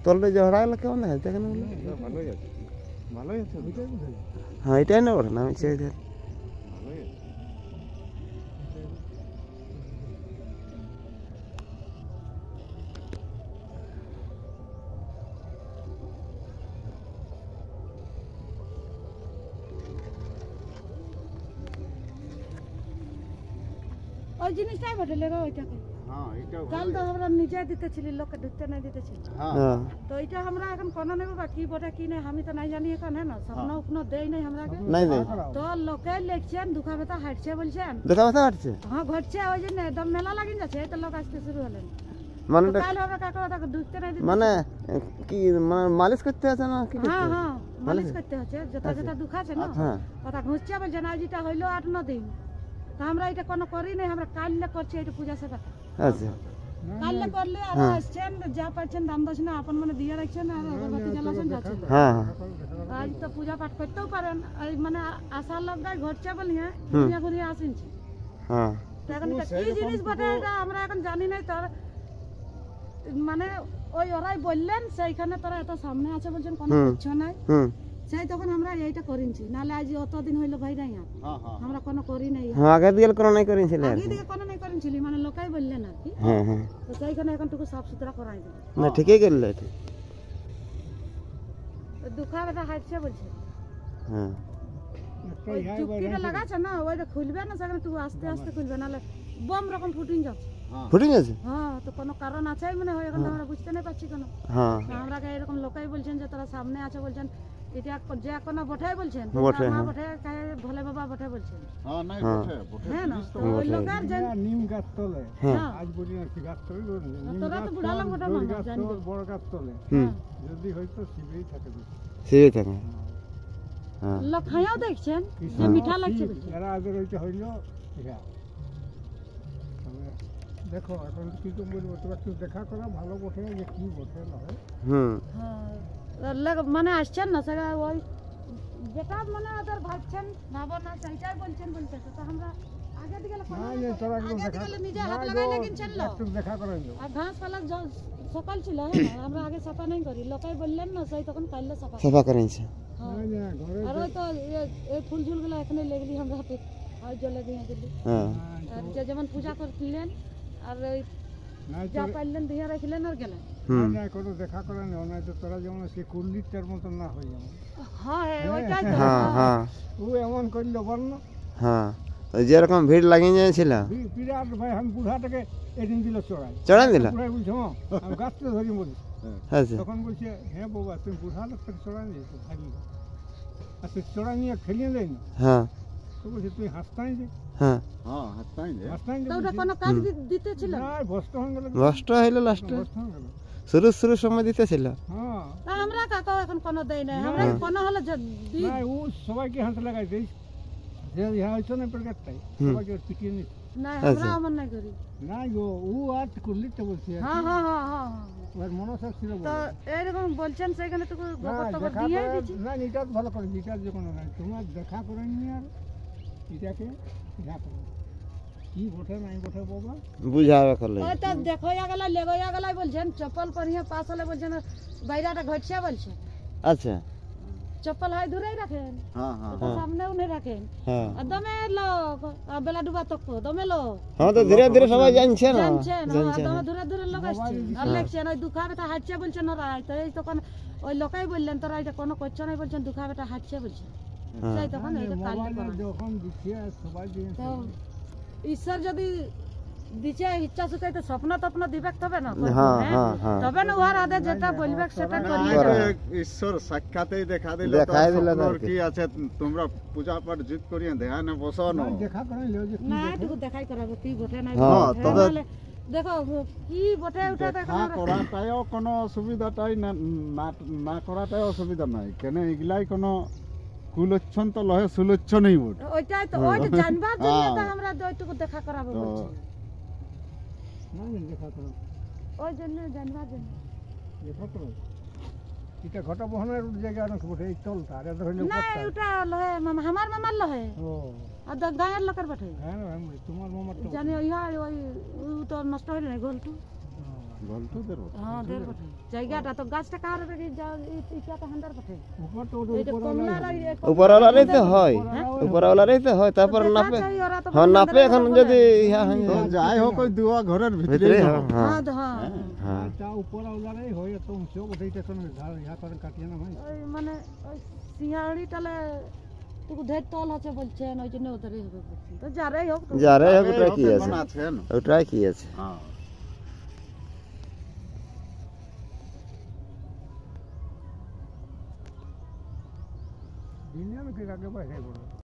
তলটা ঝড়া গেলে কেমন দেখা যাচ্ছে এখানে? ভালোই আছে, ভালোই আছে। হ্যাঁ এটাই না বলে না আমি চাই দেখ। ভালোই আছে। ওই জিনিসটাই বটলে রে ওইটাকে। হ্যাঁ এটাও কাল তো আমরা নিজে দিতেছিলি, লোককে ঢুকতে নাই দিতেছিলি। হ্যাঁ তো এটা আমরা এখন কোন নেব বা কি বটে কি নাই আমি তো নাই জানি এখন, হ্যাঁ না স্বপ্ন উপন দেই নাই আমরাকে। নাই নাই তো লোকে লেখছেন দুঃখা ব্যথা হাঁটছে বলছেন। দেখা ব্যথা হাঁটছে হ্যাঁ ঘটছে, ওই জন্য একদম মেলা লাগিন যাচ্ছে, এই তো লোক আসতে শুরু হলেন। মানে কাল আমরা কাকা তাকে ঢুকতে নাই দিতে। মানে কি মানে মালিশ করতে আছে না কি? হ্যাঁ হ্যাঁ মালিশ করতে হচ্ছে, যেটা যেটা দুখাছে না হ্যাঁ কথা ঘুরছে বলছে না যেটা হইলো 8-9 দিন। তো আমরা এটা কোনো করি নাই, আমরা কাললে করছি এটা পূজা সেবা। আচ্ছা কাললে করলে আর আসছেন যা পাচ্ছেন দাম দশ না আপন মনে দিয়ে রাখছেন আর অগরবাতি জ্বালাছেন যাচ্ছেন। হ্যাঁ আজ তো পূজা পাঠ করতেও পারেন, এই মানে আশার লোক গায়ে ঘটছে বলিয়ে ঘুরিয়ে ঘুরিয়ে আসিনছি। হ্যাঁ তো এখন এটা কি জিনিস বটে এটা আমরা এখন জানি নাই। তোর মানে ওই ওরাই বললেন সেইখানে তোরা এত সামনে আছে বলছেন কোনো কিছু নাই, হুম সেই তখন আমরা এইটা করিনছি। নাহলে আজ অতদিন হইলো ভাই নাই আর আমরা কোনো করি নাই। হ্যাঁ আগে দিয়ে কোনো নাই করেছিলেন? আগে দিকে কোনো নাই করিনছিলি মানে লোকাই বললেন আর কি। হ্যাঁ হ্যাঁ তো সেইখানে এখন টুকু সাফ সুতরা করাই দিল। না ঠিকই করলে এটা। দুঃখা ব্যথা হাঁটছে বলছে। হ্যাঁ ওই চুক্তিটা লাগাচ্ছে না ওইটা খুলবে না, সেখানে টুকু আস্তে আস্তে খুলবে, নাহলে বম রকম ফুটিং যাচ্ছে। ফুটিং আছে? হ্যাঁ তো কোনো কারণ আছে মনে হয়, এখন তো আমরা বুঝতে নাই পারছি কেন। হ্যাঁ আমরা এরকম লোকাই বলছেন যে তোরা সামনে আছে বলছেন, এটা যে কোনো বঠাই বলছেন বটে, মা হ্যাঁ। বঠে ভোলে বাবা বঠে বলছেন। হ্যাঁ নাই হ্যাঁ। বটে বটে। হ্যাঁ না তো ওই লোকের যে নিম গাছ তলে হ্যাঁ আজ বলি না কি গাছ তলে তোরা তো বুড়ালাম গোটা মানুষ গাছ জানবি। তলে বড় গাছ তলে হুম যদি হয়তো শিবেই থাকে বেশি। সেই থাকে। হ্যাঁ লোক খাইয়াও দেখছেন যে মিঠা লাগছে বলছে। এরা আগে ওইটা হইল এটা তবে দেখো এখন কি তো বলবো, তোরা একটু দেখা করা ভালো বটে যে কি বটে না হয়। হুম হ্যাঁ মানে আসছেন না সেটা ওই যেটা মানে ওদের ভাবছেন ভাবো না সেইটাই বলছেন বলতে। তো আমরা আগে দিকে তোরা একটু আগে দেখা দিকে নিজে হাত লাগাই লাগিনছেন লোক একটু দেখা করা যাও। আর ঘাস পালা সকাল ছিল হ্যাঁ আমরা আগে সাফা নাই করি, লোকাই বললেন না সেই তখন কাইলে সাফা সেবা করেছে। হ্যাঁ। না না ঘরে আর ওই তো এই ফুল ঝুলগুলো এখানে লেগলি আমরা হাতে আর জলে দিয়ে দিলি। হ্যাঁ আর যে যেমন পূজা করছিলেন আর ওই নাই যা পাইলেন দিয়ে রাখলেন আর গেলেন। হুম না কোনো দেখা করা নেই, না তো তোরা যেমন সে কুল্লিটার মতন না হয়ে যাবে। হ্যাঁ হ্যাঁ ওইটাই তো হ্যাঁ হ্যাঁ ও এমন করলো বর্ণ হ্যাঁ ওই যেরকম ভিড় লাগিয়ে যাচ্ছিল বিরাট ভাই আমি বুড়াটাকে এদিন দিল চড়াই চড়াই দিল। বুড়াই বলছে হ্যাঁ আমি গাছটা ধরি বলি। আচ্ছা তখন বলছে হ্যাঁ বাবা তুমি বুড়া লোকটাকে চড়াই দিয়েছো ভারী আর তুই চড়াই নিয়ে খেলিয়ে দেয় না। হ্যাঁ তো বলছে তুই হাসতাই যে হ্যাঁ হ্যাঁ হাতটাই দে। হাসতাই যে তো ওটা কোনো কাজ দিতেছিল না ভস্ত হয়ে গেল নষ্ট হইলো লাস্টে। ভস্ত হয়ে গেল শুরু সময় দিতেছিল। হ্যাঁ তা আমরা কাকাও এখন কোনো দেই নাই, আমরা কোনো হলে দিই না ও সবাইকে হাতে লাগাই দিস যে ইহা হয়েছে না প্রকারটাই সবাইকে পিটিয়ে নিস না আমরা আমার নাই করি। না গো ও আর করলিতে বলছে হ্যাঁ হ্যাঁ হ্যাঁ হ্যাঁ ওর মনসাক ছিল তো এইরকম বলছেন সেইখানে তো গোবর টবর দিয়ে দিচ্ছি। না এটা ভালো করে বিচার যে কোনো নাই তোমার দেখা করে নিয়ে আর এটাকে দেখা করো কি বটে নাই বটে বাবা বুঝাবে করলে। ওই তো দেখোয়া গেল লেগোয়া গেল বলছেন চপ্পল পরিয়ে পাস হলে বলছেন বাইরাটা ঘটছে বলছে। আচ্ছা চপ্পল হয় দূরেই রাখেন হ্যাঁ হ্যাঁ তো সামনেও নেই রাখেন হ্যাঁ আর দমে লোক আর বেলা ডুবা তক দমে লোক হ্যাঁ তো ধীরে ধীরে সবাই জানছে না জানছেন আর দমে দূরে দূরে লোক আসছে আর লেখছেন ওই দুঃখা বেটা হাঁটছে বলছেন ওরা। তো এই তখন ওই লোকাই বললেন তোরা এটা কোনো করছো না বলছেন দুঃখা বেটা হাঁটছে বলছে। সেই তখন এটা কাল মোবাইলে যখন দিচ্ছে সবাই দিয়ে তো ঈশ্বর যদি দিছে ইচ্ছা সুখাইতে স্বপ্ন তপ্ন দিবে তবে না হ্যাঁ হ্যাঁ হ্যাঁ তবে না উহার আদে যেটা বলবে সেটা করিয়ে আরে যাবে। ঈশ্বর সাক্ষাতেই দেখা দিলে তো দেখাই দিল তো স্বপ্নর আর কি। কি আছে তোমরা পূজা পাঠ জিত করিয়ে ধ্যানে বসো না। দেখা করে নিও যে না এটুকু দেখাই করাবো কি বটে না হ্যাঁ, তবে- দেখো কি বটে ওটা দেখো দেখা করাটাও কোনো অসুবিধাটাই না না করাটাই অসুবিধা নাই কেন এগুলাই কোনো কুলচ্ছন তো লহে সুলচ্ছনই বটে। ওইটাই তো ওইটা জানবার জন্য তো আমরা ওইটুকু দেখা করাবো তো বলছি। না দেখা করো ওই জন্য জানবার জন্য দেখা করো এটা ঘটা বহনের জায়গা অনেক বটে এই তলটা আর এটা হইলো না উপরটা। ওটা লহে মামা আমার মামার লহে ও আর গায়ের লোকের বটে হ্যাঁ না, তোমার মামার তো জানি ইহা ওই ও তো নষ্ট হইল না গোলটু গল্পদের হ্যাঁ দের বটে জায়গাটা তো গাছটা কার রেখে যাও এটা তো হান্দার বটে উপর তো এইটা কমলার উপরওয়ালারই তো হয়, উপরওয়ালারই তো হয়, তারপর নাপে। হ্যাঁ নাপে এখন যদি ইহা হয় তো যাই হোক ওই দুয়া ঘরের ভিতরে ভিতরে হ্যাঁ হ্যাঁ হ্যাঁ হ্যাঁ তা উপর আউলারে হয় এত উঁচু ওইটা কোন ধার ইয়া করে কাটিয়ে না ভাই ওই মানে ওই সিংহাড়ি তালে তুই ঢের তল আছে বলছেন ওই জন্য ওদেরই হবে বলছেন। তো যারাই হোক তো যারে হোক ওটাই কি আছে, এখন আছেন ওটাই কি আছে। হ্যাঁ দিনে আমি কি আগে বাইরে বড়